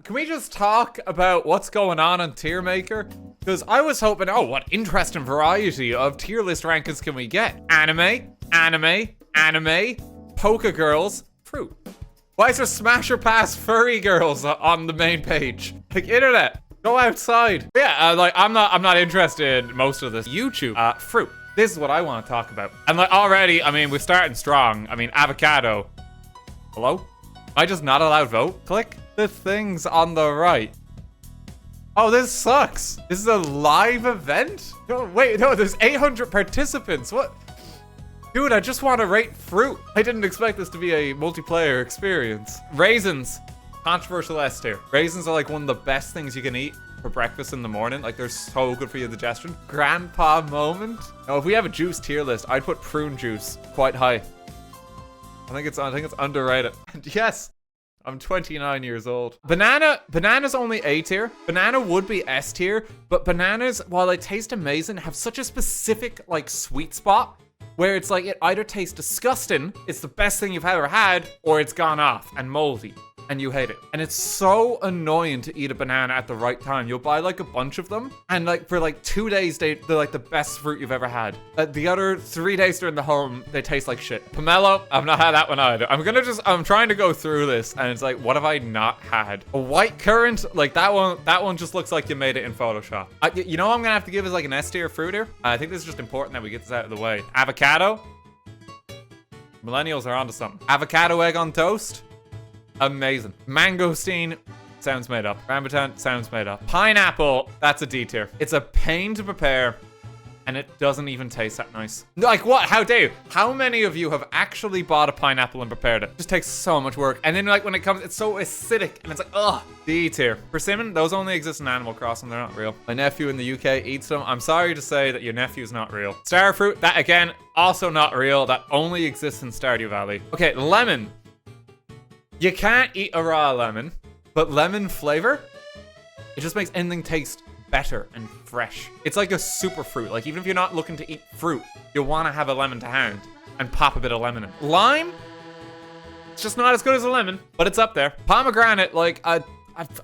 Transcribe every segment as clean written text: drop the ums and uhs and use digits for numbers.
Can we just talk about what's going on Tier Maker? Because I was hoping, oh, what interesting variety of tier list rankings can we get? Anime, Poke Girls, fruit. Why is there Smasher Pass furry girls on the main page? Like, internet, go outside. Yeah, like, I'm not interested in most of this. YouTube, fruit. This is what I want to talk about. And like, already, I mean, we're starting strong. I mean, avocado. Hello? Am I just not allowed vote? Click the things on the right. Oh, this sucks. This is a live event? No, wait, no, there's 800 participants. What? Dude, I just want to rate fruit. I didn't expect this to be a multiplayer experience. Raisins, controversial S tier. Raisins are like one of the best things you can eat for breakfast in the morning. Like, they're so good for your digestion. Grandpa moment. Now, if we have a juice tier list, I'd put prune juice quite high. I think it's underrated. And yes, I'm 29 years old. Banana's only A tier. Banana would be S tier, but bananas, while they taste amazing, have such a specific, like, sweet spot where it's like it either tastes disgusting, it's the best thing you've ever had, or it's gone off and moldy and you hate it. And it's so annoying to eat a banana at the right time. You'll buy like a bunch of them, and like for like 2 days, they're like the best fruit you've ever had. The other 3 days they're in the home, they taste like shit. Pomelo, I've not had that one either. I'm trying to go through this, and it's like, what have I not had? A white currant, like that one just looks like you made it in Photoshop. You know what I'm gonna have to give is like an S tier fruit here. I think this is just important that we get this out of the way. Avocado. Millennials are onto something. Avocado egg on toast. Amazing. Mangosteen, sounds made up. Rambutan, sounds made up. Pineapple, that's a D tier. It's a pain to prepare, and it doesn't even taste that nice. Like, what? How dare you? How many of you have actually bought a pineapple and prepared it? It just takes so much work. And then, like, when it comes, it's so acidic, and it's like, ugh. D tier. Persimmon, those only exist in Animal Crossing. They're not real. My nephew in the UK eats them. I'm sorry to say that your nephew's not real. Starfruit, that, again, also not real. That only exists in Stardew Valley. Okay, lemon. You can't eat a raw lemon, but lemon flavor, it just makes anything taste better and fresh. It's like a super fruit. Like, even if you're not looking to eat fruit, you'll want to have a lemon to hand and pop a bit of lemon in. Lime, it's just not as good as a lemon, but it's up there. Pomegranate, like, I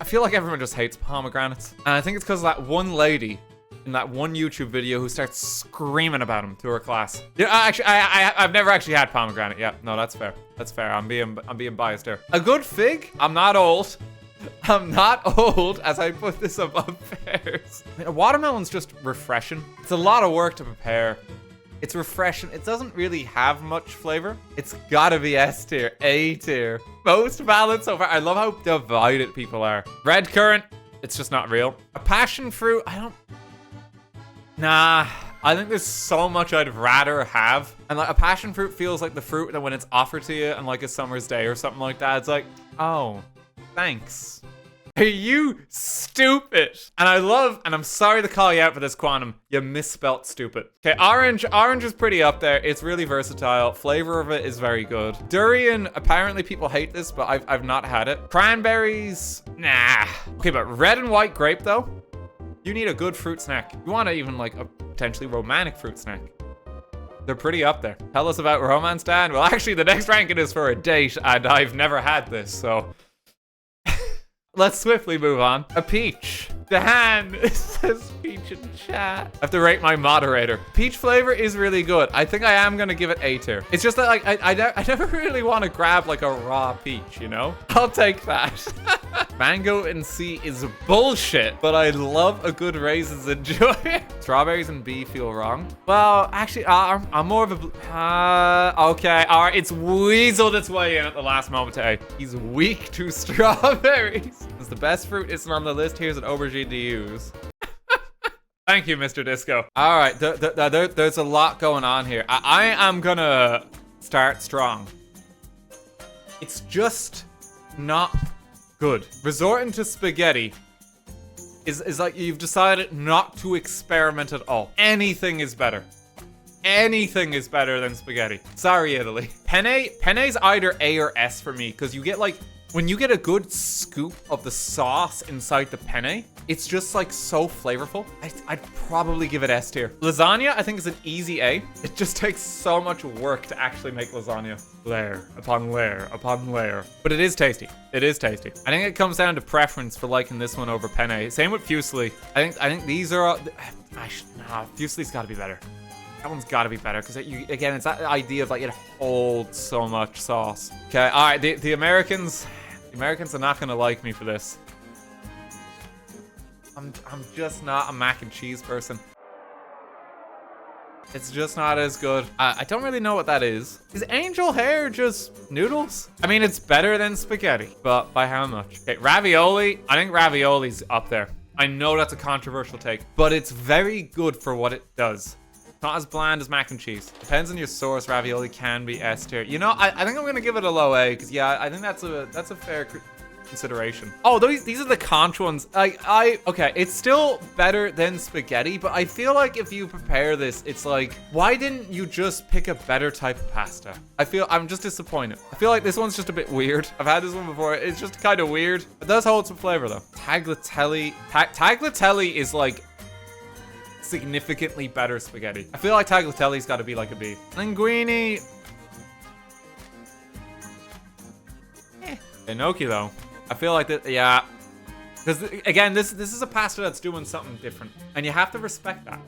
feel like everyone just hates pomegranates. And I think it's because of that one lady in that one YouTube video who starts screaming about him to her class. Yeah, actually, I've never actually had pomegranate. Yeah, no, that's fair. That's fair. I'm being biased here. A good fig. I'm not old. I'm not old as I put this above pears. I mean, a watermelon's just refreshing. It's a lot of work to prepare. It's refreshing. It doesn't really have much flavor. It's gotta be S tier, A tier. Most balanced so far. I love how divided people are. Red currant. It's just not real. A passion fruit. Nah, I think there's so much I'd rather have. And like, a passion fruit feels like the fruit that when it's offered to you on like a summer's day or something like that, it's like, oh, thanks. Are you stupid? And I'm sorry to call you out for this, Quantum. You misspelt stupid. Okay, orange is pretty up there. It's really versatile. Flavor of it is very good. Durian, apparently people hate this, but I've not had it. Cranberries, nah. Okay, but red and white grape though, you need a good fruit snack. You want even like a potentially romantic fruit snack. They're pretty up there. Tell us about romance, Dan. Well, actually, the next ranking is for a date, and I've never had this, so let's swiftly move on. A peach. Dan says peach in chat. I have to rate my moderator. Peach flavor is really good. I think I am gonna give it A tier. It's just that like I never really want to grab like a raw peach, you know? I'll take that. Mango and C is bullshit, but I love a good raisins and joy. Strawberries and B feel wrong. Well, actually, I'm more of a okay. All right, it's weaseled its way in at the last moment to A. He's weak to strawberries. It's the best fruit. It's on the list. Here's an aubergine to use. Thank you, Mr. Disco. All right, there's a lot going on here. I am gonna start strong. It's just not good. Resorting to spaghetti is like you've decided not to experiment at all. Anything is better. Anything is better than spaghetti. Sorry, Italy. Penne's either A or S for me, because you get like When you get a good scoop of the sauce inside the penne, it's just like so flavorful. I'd probably give it S tier. Lasagna, I think, is an easy A. It just takes so much work to actually make lasagna. Layer upon layer upon layer. But it is tasty. It is tasty. I think it comes down to preference for liking this one over penne. Same with fusilli. I think these are... Nah, fusilli's gotta be better. That one's gotta be better because again, it's that idea of like it holds so much sauce. Okay, all right, the Americans are not gonna like me for this. I'm just not a mac and cheese person. It's just not as good. I don't really know what that is. Is angel hair just noodles? I mean, it's better than spaghetti, but by how much? Okay, ravioli. I think ravioli's up there. I know that's a controversial take, but it's very good for what it does. Not as bland as mac and cheese. Depends on your source. Ravioli can be S tier. You know, I think I'm gonna give it a low A because yeah, I think that's a fair consideration. Oh, these are the conch ones. Okay, it's still better than spaghetti, but I feel like if you prepare this, it's like, why didn't you just pick a better type of pasta? I'm just disappointed. I feel like this one's just a bit weird. I've had this one before. It's just kind of weird. It does hold some flavor though. Tagliatelle. Tagliatelle is like significantly better spaghetti. I feel like tagliatelle's got to be like a B. Linguine. Gnocchi though. I feel like that, yeah. Because again, this is a pasta that's doing something different, and you have to respect that.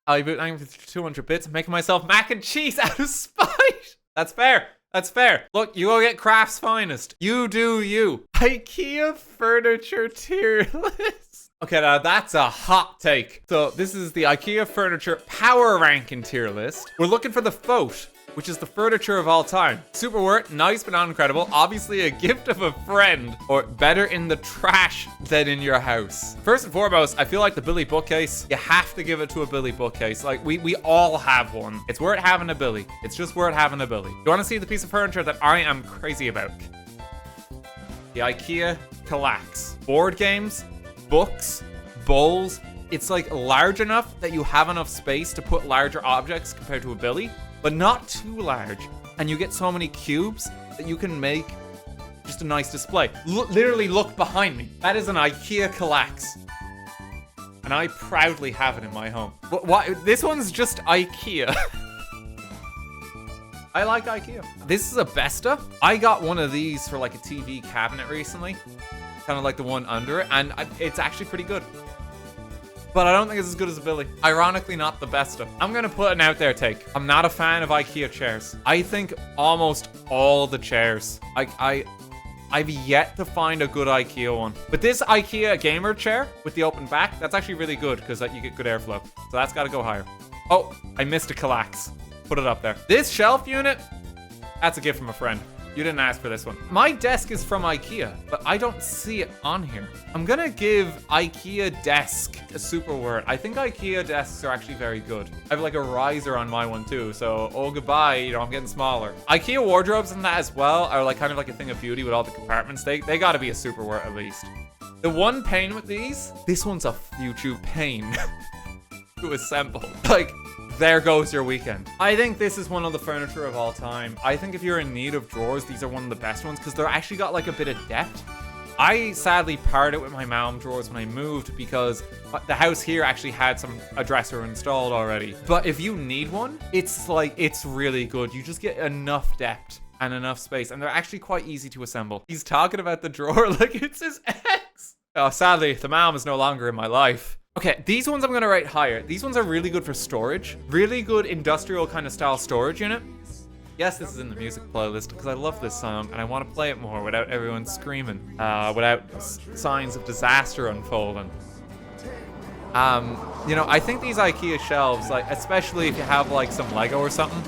I'll be booting for 200 bits, making myself mac and cheese out of spite. That's fair. That's fair. Look, you go get Kraft's finest. You do you. IKEA furniture tier list. Okay, now that's a hot take. So this is the IKEA furniture power ranking tier list. We're looking for the Fote, which is the furniture of all time. Super worth, nice but not incredible. Obviously a gift of a friend, or better in the trash than in your house. First and foremost, I feel like the Billy bookcase, you have to give it to a Billy bookcase. Like we all have one. It's worth having a Billy. It's just worth having a Billy. You wanna see the piece of furniture that I am crazy about? The IKEA Kallax. Board games, books, bowls. It's like large enough that you have enough space to put larger objects compared to a Billy, but not too large. And you get so many cubes that you can make just a nice display. Literally look behind me. That is an IKEA Kallax. And I proudly have it in my home. What? This one's just IKEA. I like IKEA. This is a Besta. I got one of these for like a TV cabinet recently. Kind of like the one under it. And it's actually pretty good. But I don't think it's as good as a Billy. Ironically, not the best. I'm gonna put an out there take. I'm not a fan of IKEA chairs. I think almost all the chairs. I've yet to find a good IKEA one. But this IKEA gamer chair with the open back, that's actually really good because you get good airflow. So that's gotta go higher. Oh, I missed a Kallax. Put it up there. This shelf unit, that's a gift from a friend. You didn't ask for this one. My desk is from IKEA, but I don't see it on here. I'm gonna give IKEA desk a super word. I think IKEA desks are actually very good. I have like a riser on my one too, so oh goodbye, you know, I'm getting smaller. IKEA wardrobes and that as well are like kind of like a thing of beauty with all the compartments. They gotta be a super word at least. The one pain with these, this one's a YouTube pain to assemble. Like, there goes your weekend. I think this is one of the furniture of all time. I think if you're in need of drawers, these are one of the best ones because they're actually got like a bit of depth. I sadly parted with my mom drawers when I moved because the house here actually had a dresser installed already. But if you need one, it's really good. You just get enough depth and enough space, and they're actually quite easy to assemble. He's talking about the drawer like it's his ex. Oh, sadly, the mom is no longer in my life. Okay, these ones I'm gonna rate higher. These ones are really good for storage. Really good industrial kind of style storage unit. Yes, this is in the music playlist because I love this song and I want to play it more without everyone screaming, without signs of disaster unfolding. You know, I think these IKEA shelves, like especially if you have like some Lego or something,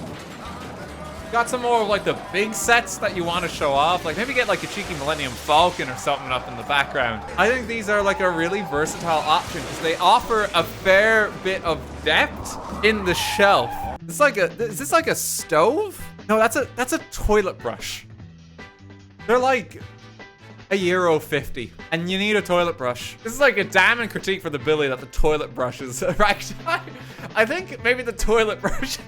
got some more of like the big sets that you want to show off. Like maybe get like a cheeky Millennium Falcon or something up in the background. I think these are like a really versatile option because they offer a fair bit of depth in the shelf. It's like is this like a stove? No, that's a toilet brush. They're like €1.50 and you need a toilet brush. This is like a damning critique for the Billy that the toilet brushes are actually, I think maybe the toilet brush.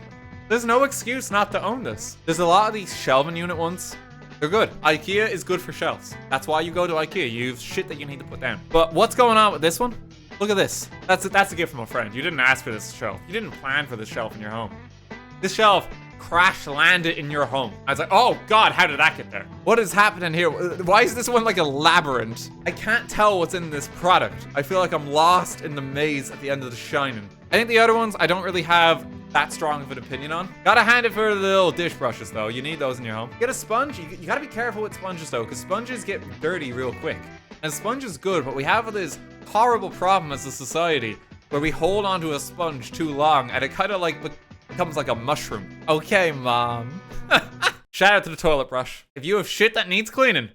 There's no excuse not to own this. There's a lot of these shelving unit ones. They're good. IKEA is good for shelves. That's why you go to IKEA. You have shit that you need to put down. But what's going on with this one? Look at this. That's a gift from a friend. You didn't ask for this shelf. You didn't plan for this shelf in your home. This shelf crash landed in your home. I was like, oh God, how did that get there? What is happening here? Why is this one like a labyrinth? I can't tell what's in this product. I feel like I'm lost in the maze at the end of The Shining. I think the other ones, I don't really have that strong of an opinion on. Gotta hand it for the little dish brushes though. You need those in your home. Get a sponge. You gotta be careful with sponges though, because sponges get dirty real quick. And sponge is good, but we have this horrible problem as a society where we hold onto a sponge too long and it kind of like becomes like a mushroom. Okay, mom. Shout out to the toilet brush. If you have shit that needs cleaning,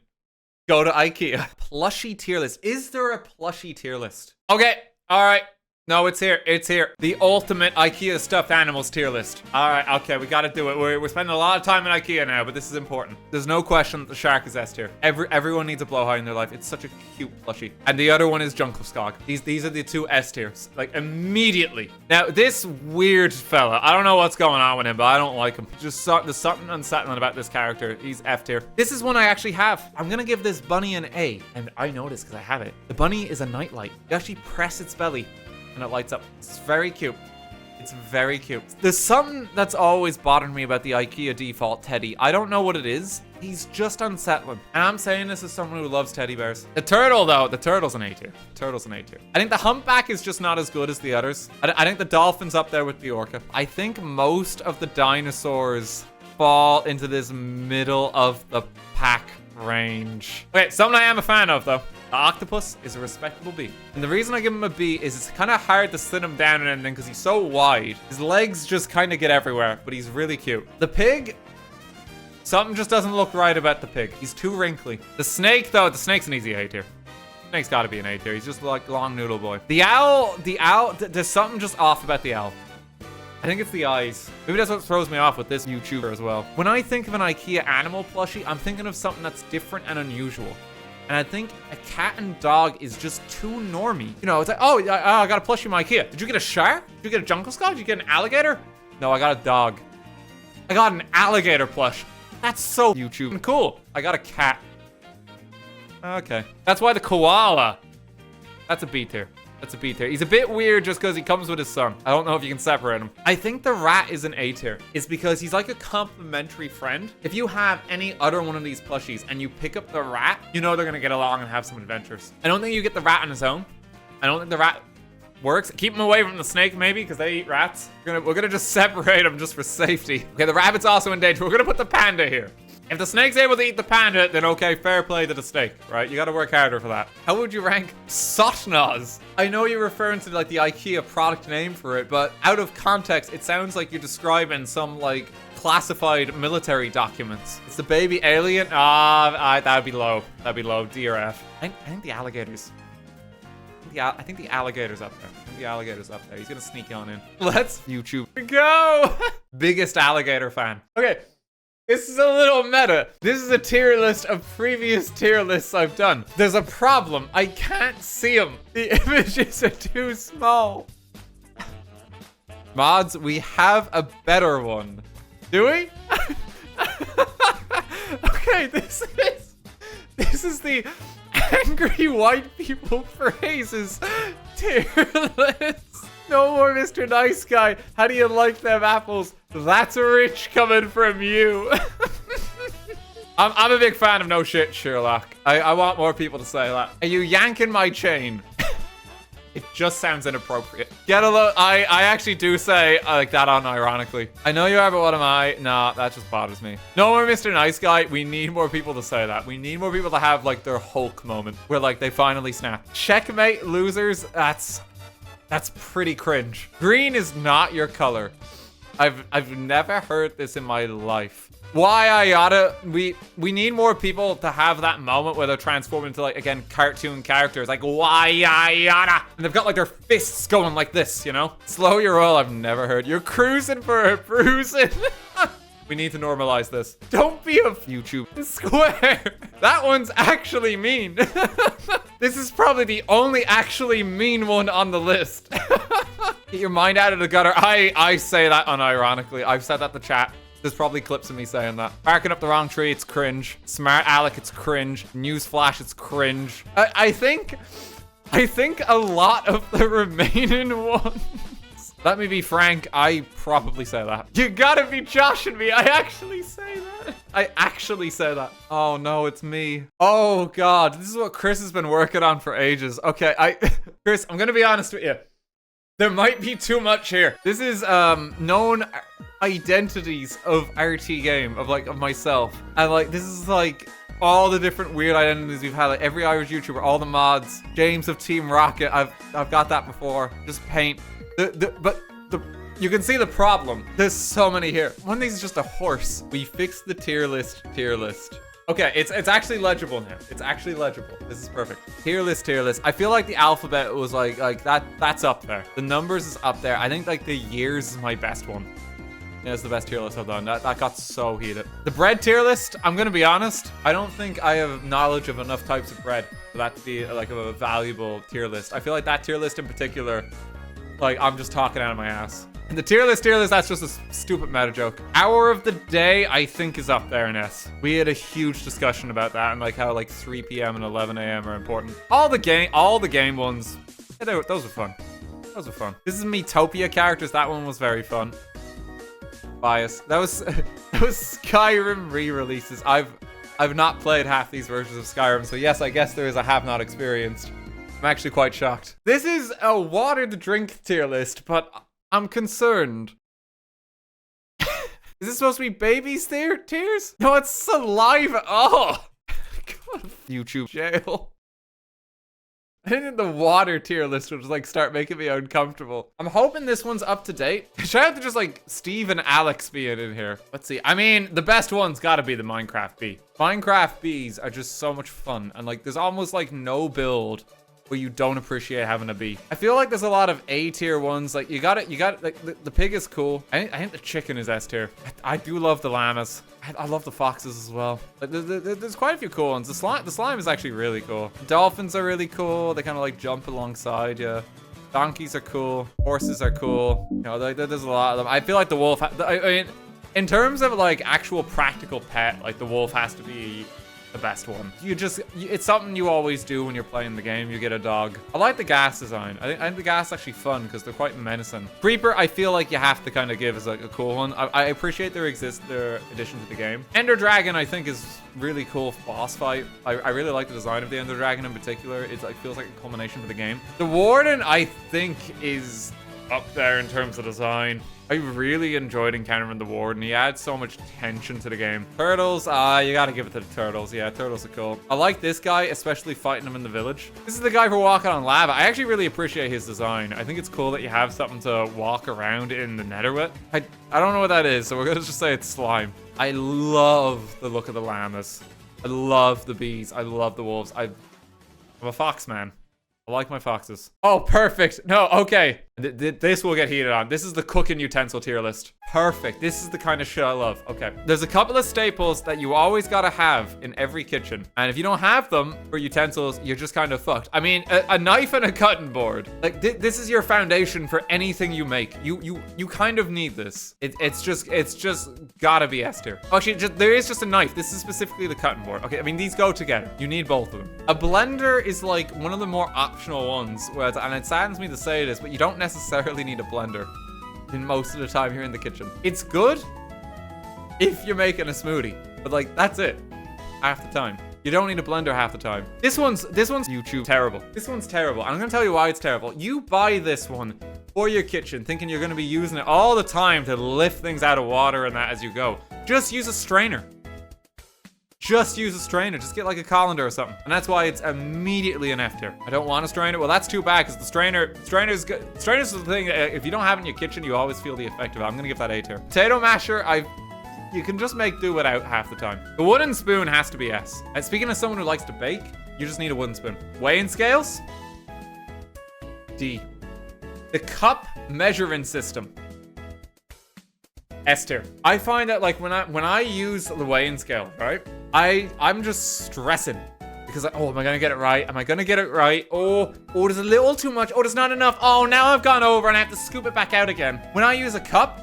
go to IKEA. Plushie tier list. Is there a plushie tier list? Okay, all right. No, it's here. It's here. The ultimate IKEA stuffed animals tier list. All right, okay, we got to do it. We're spending a lot of time in IKEA now, but this is important. There's no question that the shark is S tier. Everyone needs a blowhigh in their life. It's such a cute plushie. And the other one is Junkelskog. These are the two S tiers, like immediately. Now, this weird fella, I don't know what's going on with him, but I don't like him. Just there's something unsettling about this character. He's F tier. This is one I actually have. I'm gonna give this bunny an A, and I know this because I have it. The bunny is a nightlight. You actually press its belly and it lights up. It's very cute. It's very cute. There's something that's always bothered me about the IKEA default teddy. I don't know what it is. He's just unsettling. And I'm saying this as someone who loves teddy bears. The turtle though, the turtle's an A tier. Turtle's an A tier. I think the humpback is just not as good as the others. I think the dolphin's up there with the orca. I think most of the dinosaurs fall into this middle of the pack range. Okay, something I am a fan of though. The octopus is a respectable B. And the reason I give him a B is it's kind of hard to sit him down and anything because he's so wide. His legs just kind of get everywhere, but he's really cute. The pig, something just doesn't look right about the pig. He's too wrinkly. The snake though, the snake's an easy A tier. Snake's gotta be an A tier. He's just like long noodle boy. The owl, there's something just off about the owl. I think it's the eyes. Maybe that's what throws me off with this YouTuber as well. When I think of an IKEA animal plushie, I'm thinking of something that's different and unusual. And I think a cat and dog is just too normy. You know, it's like, oh, I got a plushie from IKEA. Did you get a shark? Did you get a Junkelskog? Did you get an alligator? No, I got a dog. I got an alligator plush. That's so YouTube cool. I got a cat. Okay. That's why the koala. That's a B tier. That's a B tier. He's a bit weird just because he comes with his son. I don't know if you can separate him. I think the rat is an A tier. It's because he's like a complimentary friend. If you have any other one of these plushies and you pick up the rat, you know they're going to get along and have some adventures. I don't think you get the rat on his own. I don't think the rat works. Keep him away from the snake maybe because they eat rats. We're gonna just separate them just for safety. Okay, the rabbit's also in danger. We're going to put the panda here. If the snake's able to eat the panda, then okay, fair play to the snake, right? You gotta work harder for that. How would you rank Sotnoz? I know you're referring to like the IKEA product name for it, but out of context, it sounds like you're describing some like classified military documents. It's the baby alien. That'd be low. That'd be low. D or F. I think the alligators. I think the alligator's up there. I think the alligator's up there. He's gonna sneak on in. Let's YouTube go. Biggest alligator fan. Okay. This is a little meta. This is a tier list of previous tier lists I've done. There's a problem. I can't see them. The images are too small. Mods, we have a better one. Do we? Okay, this is the angry white people phrases tier list. No more Mr. Nice Guy. How do you like them apples? That's rich coming from you. I'm a big fan of no shit, Sherlock. I want more people to say that. Are you yanking my chain? It just sounds inappropriate. Get a look. I actually do say like that unironically. I know you are, but what am I? Nah, that just bothers me. No more Mr. Nice Guy. We need more people to say that. We need more people to have like their Hulk moment where like they finally snap. Checkmate, losers. That's pretty cringe. Green is not your color. I've never heard this in my life. Why Ayada? We need more people to have that moment where they're transformed into like, again, cartoon characters. Like, why Ayada? And they've got like their fists going like this, you know? Slow your roll, I've never heard. You're cruising for a bruising. We need to normalize this. Don't be a YouTube square. That one's actually mean. This is probably the only actually mean one on the list. Get your mind out of the gutter. I say that unironically. I've said that to chat. There's probably clips of me saying that. Barking up the wrong tree, it's cringe. Smart Alec, it's cringe. Newsflash, it's cringe. I think a lot of the remaining ones. Let me be frank, I probably say that. You gotta be joshing me. I actually say that. I actually say that. Oh no, it's me. Oh God, this is what Chris has been working on for ages. Okay, Chris, I'm gonna be honest with you. There might be too much here. This is known identities of RTGame, of myself. And like, this is like all the different weird identities we've had. Like every Irish YouTuber, all the mods, James of Team Rocket. I've got that before. Just paint. You can see the problem. There's so many here. One of these is just a horse. We fixed the tier list. Okay, it's actually legible now. It's actually legible. This is perfect. Tier list. I feel like the alphabet was like that's up there. The numbers is up there. I think like the years is my best one. Yeah, it's the best tier list I've done. That got so heated. The bread tier list, I'm gonna be honest, I don't think I have knowledge of enough types of bread for that to be like a valuable tier list. I feel like that tier list in particular, like, I'm just talking out of my ass. And the tier list, that's just a stupid meta joke. Hour of the day, I think, is up there in S. We had a huge discussion about that and like how like 3 p.m. and 11 a.m. are important. All the game ones, yeah, those were fun. Those were fun. This is Metopia characters. That one was very fun. Bias. That was Skyrim re-releases. I've not played half these versions of Skyrim, so yes, I guess there is a have not experienced. I'm actually quite shocked. This is a water to drink tier list, but I'm concerned. Is this supposed to be babies tears? No, it's saliva. Oh, God, YouTube jail. I think the water tier list would just like start making me uncomfortable. I'm hoping this one's up to date. Should I have to just like Steve and Alex being in here? Let's see. I mean, the best one's gotta be the Minecraft bee. Minecraft bees are just so much fun. And like, there's almost like no build where you don't appreciate having a bee. I feel like there's a lot of A tier ones. Like you got it. Like the pig is cool. I think the chicken is S tier. I do love the llamas. I love the foxes as well. Like there's quite a few cool ones. The slime is actually really cool. Dolphins are really cool. They kind of like jump alongside you. Donkeys are cool. Horses are cool. You know, there's a lot of them. I feel like the wolf. I mean, in terms of like actual practical pet, like the wolf has to be the best one. It's something you always do when you're playing the game. You get a dog. I like the ghast design. I think the ghast is actually fun because they're quite menacing. Creeper, I feel like you have to kind of give as like a cool one. I appreciate their addition to the game. Ender Dragon, I think, is really cool boss fight. I really like the design of the Ender Dragon in particular. It like feels like a culmination for the game. The Warden, I think, is up there in terms of design. I really enjoyed encountering the Warden. He adds so much tension to the game. Turtles, you gotta give it to the turtles. Yeah, turtles are cool. I like this guy, especially fighting him in the village. This is the guy for walking on lava. I actually really appreciate his design. I think it's cool that you have something to walk around in the nether with. I don't know what that is, so we're gonna just say it's slime. I love the look of the llamas. I love the bees. I love the wolves. I'm a fox man. I like my foxes. Oh, perfect. No, okay. This will get heated on. This is the cooking utensil tier list. Perfect. This is the kind of shit I love. Okay. There's a couple of staples that you always gotta have in every kitchen. And if you don't have them for utensils, you're just kind of fucked. I mean, a knife and a cutting board. Like, this is your foundation for anything you make. You kind of need this. It's just gotta be S tier. Actually, there is just a knife. This is specifically the cutting board. Okay, I mean, these go together. You need both of them. A blender is like one of the more optional ones, and it saddens me to say this, but you don't necessarily need a blender in most of the time you're in the kitchen. It's good if you're making a smoothie, but like, that's it half the time. You don't need a blender half the time. This one's YouTube terrible. This one's terrible. I'm gonna tell you why it's terrible. You buy this one for your kitchen thinking you're gonna be using it all the time to lift things out of water and that as you go. Just use a strainer. Just use a strainer. Just get like a colander or something. And that's why it's immediately an F tier. I don't want a strainer. Well, that's too bad because the strainer's good. Strainer's the thing. If you don't have it in your kitchen, you always feel the effect of it. I'm going to give that A tier. Potato masher, you can just make do without half the time. The wooden spoon has to be S. And speaking of someone who likes to bake, you just need a wooden spoon. Weighing scales? D. The cup measuring system. S tier. I find that like when I use the weighing scale, right? I'm just stressing because am I gonna get it right? Am I gonna get it right? Oh, there's a little too much. Oh, there's not enough. Oh, now I've gone over and I have to scoop it back out again. When I use a cup,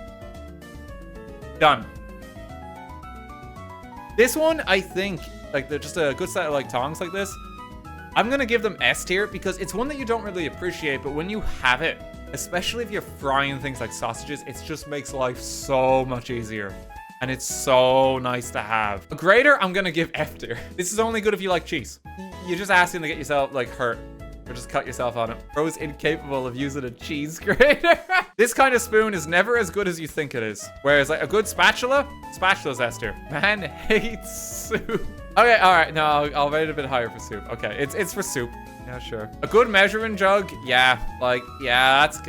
done. This one, I think, like, they're just a good set of, like, tongs like this. I'm gonna give them S tier because it's one that you don't really appreciate, but when you have it, especially if you're frying things like sausages, it just makes life so much easier. And it's so nice to have. A grater, I'm gonna give F tier. This is only good if you like cheese. You're just asking to get yourself, like, hurt. Or just cut yourself on it. Bro's incapable of using a cheese grater. This kind of spoon is never as good as you think it is. Whereas, like, a good spatula, spatula's S tier. Man hates soup. Okay, all right, no, I'll rate it a bit higher for soup. Okay, it's for soup. Yeah, sure. A good measuring jug, yeah, like, yeah, that's,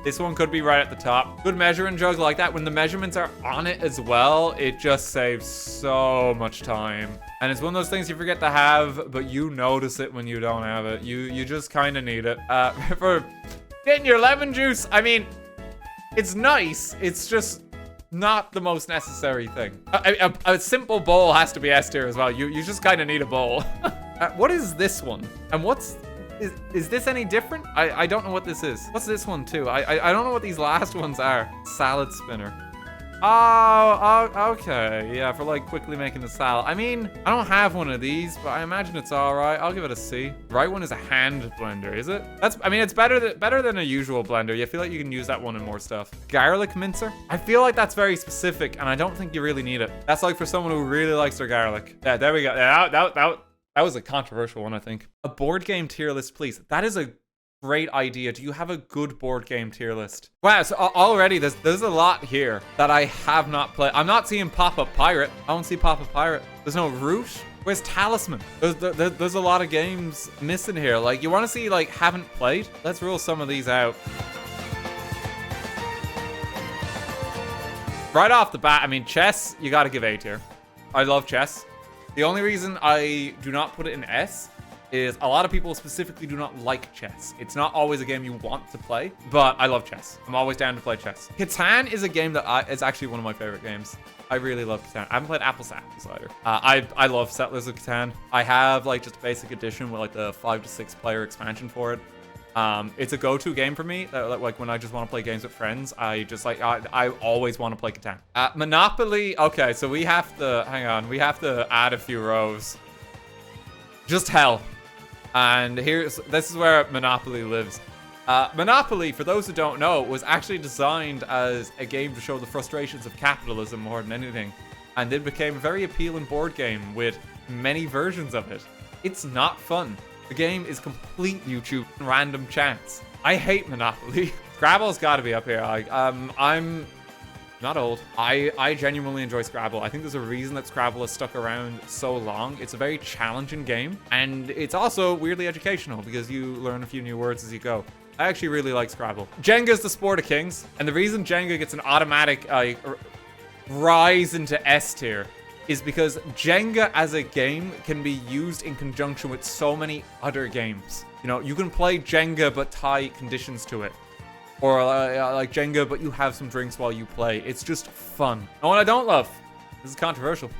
this one could be right at the top. Good measuring jug like that. When the measurements are on it as well, it just saves so much time. And it's one of those things you forget to have, but you notice it when you don't have it. You just kind of need it. For getting your lemon juice, I mean, it's nice. It's just not the most necessary thing. A simple bowl has to be S tier as well. You just kind of need a bowl. What is this one? And is this any different? I don't know what this is. What's this one too? I don't know what these last ones are. Salad spinner. Oh, okay. Yeah, for like quickly making the salad. I mean, I don't have one of these, but I imagine it's all right. I'll give it a C. The right one is a hand blender, is it? I mean, it's better than a usual blender. You feel like you can use that one in more stuff. Garlic mincer. I feel like that's very specific, and I don't think you really need it. That's like for someone who really likes their garlic. Yeah, there we go. Yeah, that was a controversial one, I think. A board game tier list, please. That is a great idea. Do you have a good board game tier list? Wow, so already there's a lot here that I have not played. I'm not seeing Pop-Up Pirate. I don't see Pop-Up Pirate. There's no Root. Where's Talisman? There's a lot of games missing here. Like, you want to see, like, haven't played? Let's rule some of these out. Right off the bat, I mean, chess, you got to give A tier. I love chess. The only reason I do not put it in S is a lot of people specifically do not like chess. It's not always a game you want to play, but I love chess. I'm always down to play chess. Catan is a game that is actually one of my favorite games. I really love Catan. I haven't played Apples to Apples either. I love Settlers of Catan. I have like just a basic edition with like the 5 to 6 player expansion for it. It's a go-to game for me. Like when I just want to play games with friends, I always want to play Catan. Monopoly. Okay, so we have to, hang on. We have to add a few rows. Just hell. And this is where Monopoly lives. Monopoly, for those who don't know, was actually designed as a game to show the frustrations of capitalism more than anything. And it became a very appealing board game with many versions of it. It's not fun. The game is complete YouTube random chance. I hate Monopoly. Scrabble's got to be up here. I'm not old. I genuinely enjoy Scrabble. I think there's a reason that Scrabble has stuck around so long. It's a very challenging game, and it's also weirdly educational because you learn a few new words as you go. I actually really like Scrabble. Jenga's the sport of kings, and the reason Jenga gets an automatic rise into S tier is because Jenga as a game can be used in conjunction with so many other games. You know, you can play Jenga but tie conditions to it. Or like Jenga, but you have some drinks while you play. It's just fun. And what I don't love, this is controversial.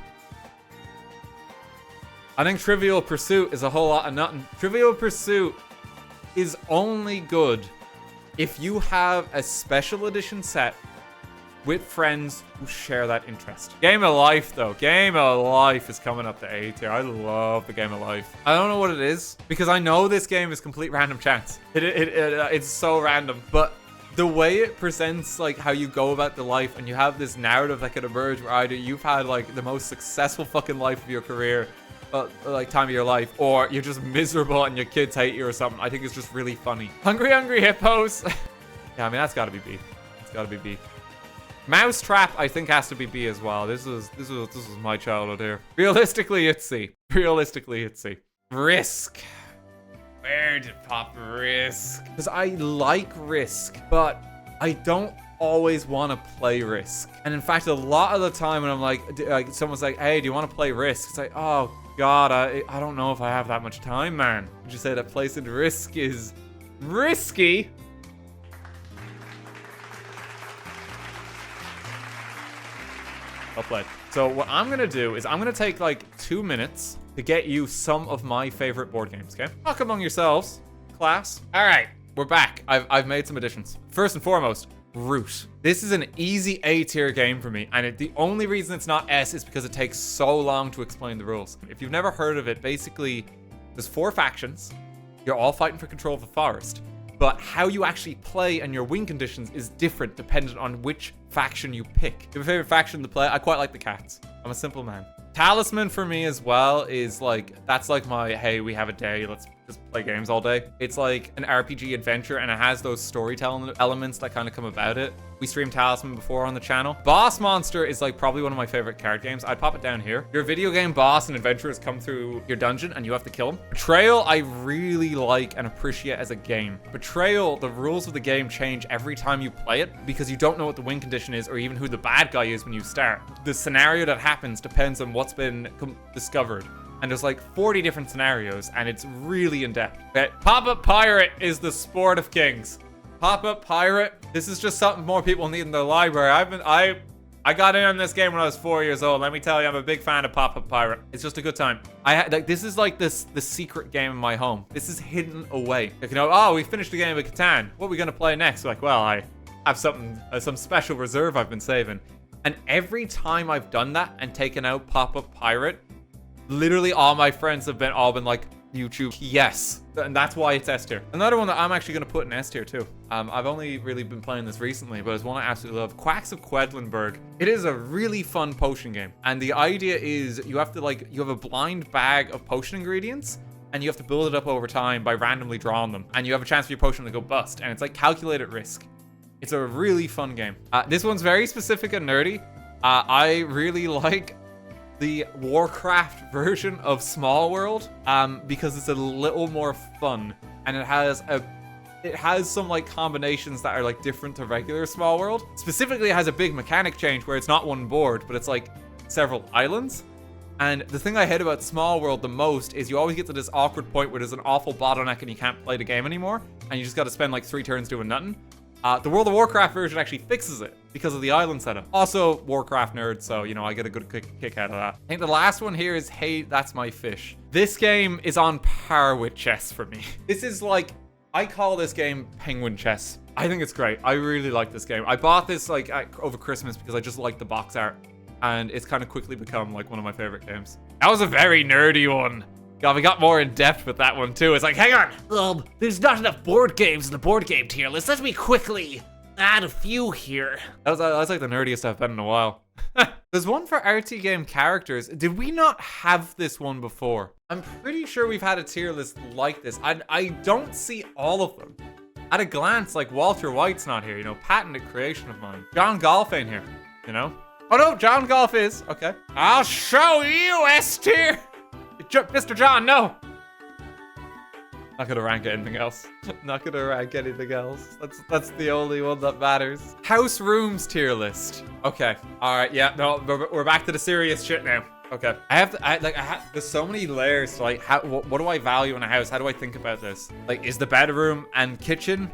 I think Trivial Pursuit is a whole lot of nothing. Trivial Pursuit is only good if you have a special edition set with friends who share that interest. Game of Life, though. Game of Life is coming up to A tier. I love the Game of Life. I don't know what it is, because I know this game is complete random chance. It's so random, but the way it presents like how you go about the life, and you have this narrative that could emerge where either you've had like the most successful fucking life of your career, like time of your life, or you're just miserable and your kids hate you or something. I think it's just really funny. Hungry Hungry Hippos. Yeah, I mean, that's gotta be B. It's gotta be B. Mousetrap, I think, has to be B as well. This was my childhood here. Realistically, it's C. Realistically, it's C. Risk. Where did Pop Risk? Because I like Risk, but I don't always want to play Risk. And in fact, a lot of the time when I'm like someone's like, hey, do you want to play Risk? It's like, oh God, I don't know if I have that much time, man. Would you say that placing Risk is risky? Well played. So what I'm going to do is I'm going to take like 2 minutes to get you some of my favorite board games, okay? Talk among yourselves, class. All right, we're back. I've made some additions. First and foremost, Root. This is an easy A tier game for me, and the only reason it's not S is because it takes so long to explain the rules. If you've never heard of it, basically, there's 4 factions. You're all fighting for control of the forest. But how you actually play and your win conditions is different dependent on which faction you pick. Your favorite faction to play? I quite like the cats. I'm a simple man. Talisman for me as well is like, that's like my, hey, we have a day, let's just play games all day. It's like an RPG adventure, and it has those storytelling elements that kind of come about it. We streamed Talisman before on the channel. Boss Monster is like probably one of my favorite card games. I'd pop it down here. Your video game boss and adventurers come through your dungeon and you have to kill them. Betrayal, I really like and appreciate as a game. Betrayal, the rules of the game change every time you play it because you don't know what the win condition is or even who the bad guy is when you start. The scenario that happens depends on what's been discovered. And there's like 40 different scenarios, and it's really in-depth. Okay. Pop-Up Pirate is the sport of kings. Pop-Up Pirate. This is just something more people need in their library. I got in on this game when I was 4 years old. Let me tell you, I'm a big fan of Pop-Up Pirate. It's just a good time. This is like the secret game in my home. This is hidden away. Like, you know, oh, we finished the game of Catan. What are we gonna play next? Like, well, I have something, some special reserve I've been saving. And every time I've done that and taken out Pop-Up Pirate, literally all my friends have all been like, YouTube, yes. And that's why it's S tier. Another one that I'm actually going to put in S tier too. I've only really been playing this recently, but it's one I absolutely love. Quacks of Quedlinburg. It is a really fun potion game. And the idea is you have to you have a blind bag of potion ingredients, and you have to build it up over time by randomly drawing them. And you have a chance for your potion to go bust. And it's like calculated risk. It's a really fun game. This one's very specific and nerdy. I really like the Warcraft version of Small World because it's a little more fun, and it has some like combinations that are like different to regular Small World. Specifically, it has a big mechanic change where it's not one board, but it's like several islands. And the thing I hate about Small World the most is you always get to this awkward point where there's an awful bottleneck and you can't play the game anymore, and you just got to spend like 3 turns doing nothing. The World of Warcraft version actually fixes it because of the island setup. Also, Warcraft nerd, so, you know, I get a good kick out of that. I think the last one here is Hey, That's My Fish. This game is on par with chess for me. This is like, I call this game penguin chess. I think it's great. I really like this game. I bought this like over Christmas because I just like the box art, and it's kind of quickly become like one of my favorite games. That was a very nerdy one. God, we got more in depth with that one too. It's like, hang on. There's not enough board games in the board game tier list. Let me quickly add a few here. That was like the nerdiest I've been in a while. There's one for RTGame characters. Did we not have this one before? I'm pretty sure we've had a tier list like this. I don't see all of them. At a glance, like Walter White's not here, you know, patented creation of mine. John Golf ain't here, you know? Oh no, John Golf is. Okay. I'll show you S tier. Mr. John, no! Not gonna rank anything else. Not gonna rank anything else. That's the only one that matters. House Rooms tier list. Okay. All right. Yeah. No. We're back to the serious shit now. Okay. There's so many layers to like. What do I value in a house? How do I think about this? Like, is the bedroom and kitchen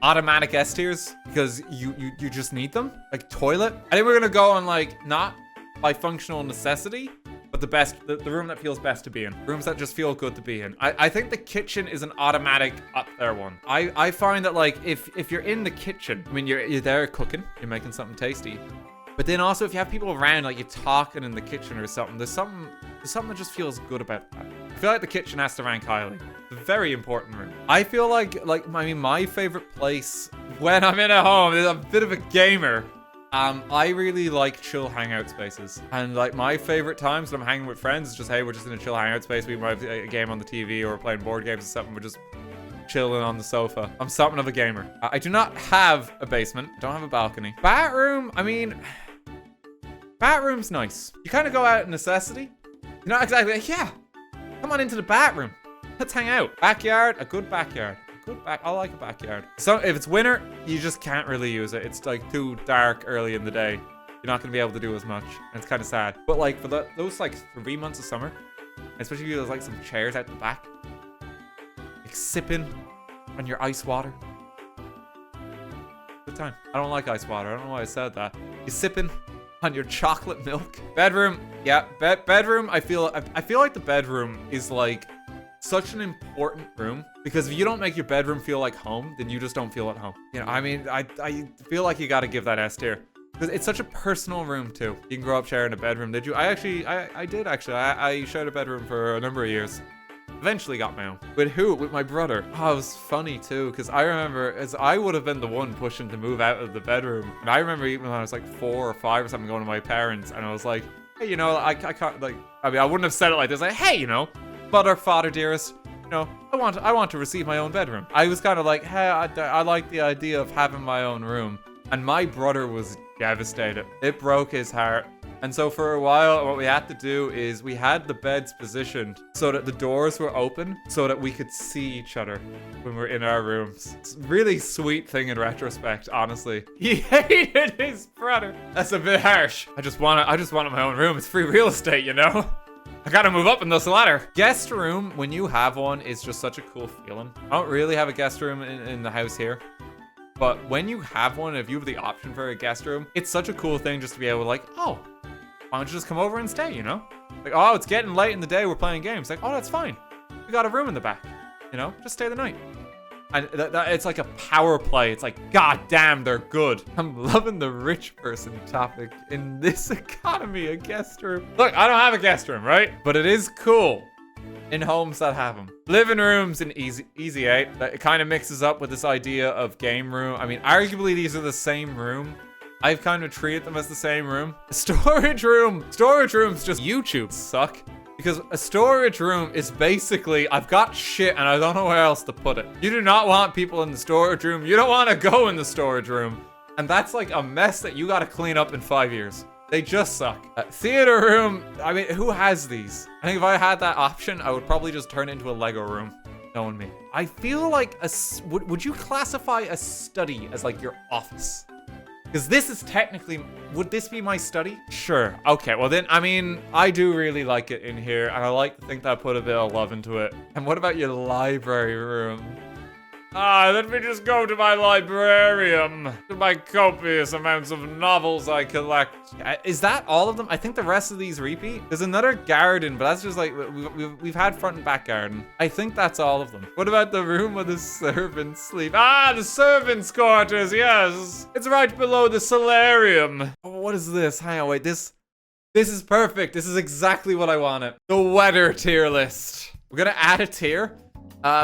automatic S tiers because you just need them? Like toilet. I think we're gonna go on like not by functional necessity, but the room that feels best to be in. Rooms that just feel good to be in. I think the kitchen is an automatic up there one. I find that like if you're in the kitchen, I mean you're there cooking, you're making something tasty. But then also if you have people around, like you're talking in the kitchen or something, there's something that just feels good about that. I feel like the kitchen has to rank highly. It's a very important room. I feel like my favorite place when I'm in a home is a bit of a gamer. I really like chill hangout spaces, and like my favorite times when I'm hanging with friends is just, hey, we're just in a chill hangout space. We might have a game on the TV or we're playing board games or something. We're just chilling on the sofa. I'm something of a gamer. I do not have a basement. Don't have a balcony. Bathroom. I mean, bathroom's nice. You kind of go out of necessity. You're not exactly like, yeah, come on into the bathroom. Let's hang out. Backyard. A good backyard. I like a backyard. So if it's winter, you just can't really use it. It's like too dark early in the day. You're not gonna be able to do as much, and it's kind of sad. But like for those like 3 months of summer, especially if there's like some chairs out the back, like sipping on your ice water. Good time. I don't like ice water. I don't know why I said that. You're sipping on your chocolate milk. Bedroom. Yeah, bedroom. I feel like the bedroom is like such an important room because if you don't make your bedroom feel like home, then you just don't feel at home. You know, I mean, I feel like you got to give that S tier. Because it's such a personal room too. You can grow up sharing a bedroom. Did you? I did actually. I shared a bedroom for a number of years. Eventually got my own. With who? With my brother. Oh, it was funny too, because I remember as I would have been the one pushing to move out of the bedroom. And I remember even when I was like 4 or 5 or something going to my parents, and I was like, hey, you know, I can't like. I mean, I wouldn't have said it like this. Like, hey, you know, father dearest, you know, I want to receive my own bedroom. I was kind of like, hey, I like the idea of having my own room. And my brother was devastated. It broke his heart. And so for a while, what we had to do is we had the beds positioned so that the doors were open so that we could see each other when we're in our rooms. It's a really sweet thing in retrospect, honestly. He hated his brother. That's a bit harsh. I just wanted my own room. It's free real estate, you know? I gotta move up in this ladder. Guest room, when you have one, is just such a cool feeling. I don't really have a guest room in the house here. But when you have one, if you have the option for a guest room, it's such a cool thing just to be able to like, oh, why don't you just come over and stay, you know? Like, oh, it's getting late in the day, we're playing games. Like, oh, that's fine. We got a room in the back, you know? Just stay the night. And it's like a power play. It's like, god damn, they're good. I'm loving the rich person topic in this economy, a guest room. Look, I don't have a guest room, right? But it is cool in homes that have them. Living rooms in Easy 8. It kind of mixes up with this idea of game room. I mean, arguably these are the same room. I've kind of treated them as the same room. A storage room. Storage rooms just YouTube suck. Because a storage room is basically, I've got shit and I don't know where else to put it. You do not want people in the storage room. You don't want to go in the storage room. And that's like a mess that you got to clean up in 5 years. They just suck. Theater room, I mean, who has these? I think if I had that option, I would probably just turn it into a Lego room. Knowing me. I feel like, would you classify a study as like your office? Because this is technically, would this be my study? Sure. Okay, well then, I mean, I do really like it in here, and I like to think that I put a bit of love into it. And what about your library room? Let me just go to my librarium. To my copious amounts of novels I collect. Is that all of them? I think the rest of these repeat. There's another garden, but that's just like, we've had front and back garden. I think that's all of them. What about the room where the servants sleep? The servants' quarters, yes. It's right below the solarium. Oh, what is this? Hang on, wait, this is perfect. This is exactly what I wanted. The weather tier list. We're gonna add a tier.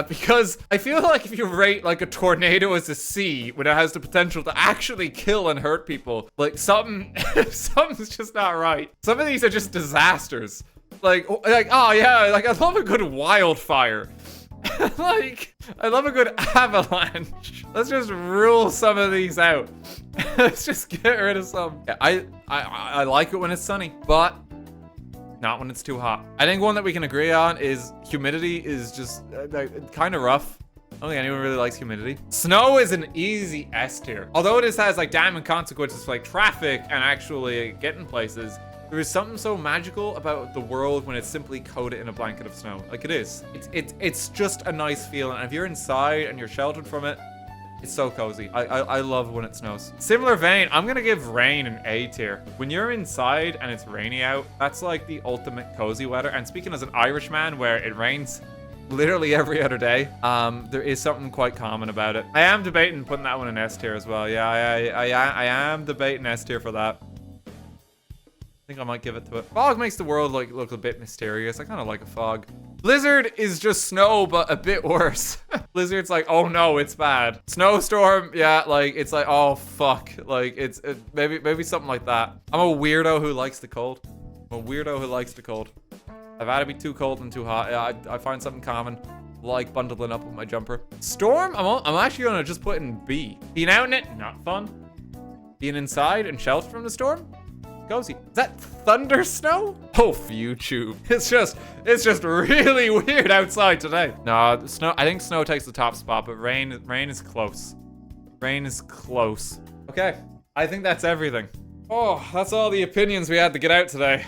Because I feel like if you rate like a tornado as a C when it has the potential to actually kill and hurt people, like something's just not right. Some of these are just disasters. Like oh yeah, like I love a good wildfire. Like I love a good avalanche. Let's just rule some of these out. Let's just get rid of some. Yeah, I like it when it's sunny, but not when it's too hot. I think one that we can agree on is humidity is just kind of rough. I don't think anyone really likes humidity. Snow is an easy S tier. Although it has like damning consequences for like traffic and actually getting places, there is something so magical about the world when it's simply coated in a blanket of snow. Like it is. It's just a nice feeling. And if you're inside and you're sheltered from it, it's so cozy. I love when it snows. Similar vein, I'm gonna give rain an A tier. When you're inside and it's rainy out, that's like the ultimate cozy weather. And speaking as an Irishman where it rains literally every other day, there is something quite common about it. I am debating putting that one in S tier as well. Yeah, I am debating S tier for that. I think I might give it to it. Fog makes the world look a bit mysterious. I kind of like a fog. Blizzard is just snow, but a bit worse. Blizzard's like, oh no, it's bad. Snowstorm, yeah, like it's like, oh fuck, like it's maybe something like that. I'm a weirdo who likes the cold. I'm a weirdo who likes the cold. I've had to be too cold and too hot. Yeah, I find something common, like bundling up with my jumper. Storm, I'm actually gonna just put in B. Being out in it, not fun. Being inside and sheltered from the storm, cozy. Is that thunder snow? Oh, YouTube. It's just really weird outside today. No, snow. I think snow takes the top spot, but rain is close. Rain is close. Okay, I think that's everything. Oh, that's all the opinions we had to get out today.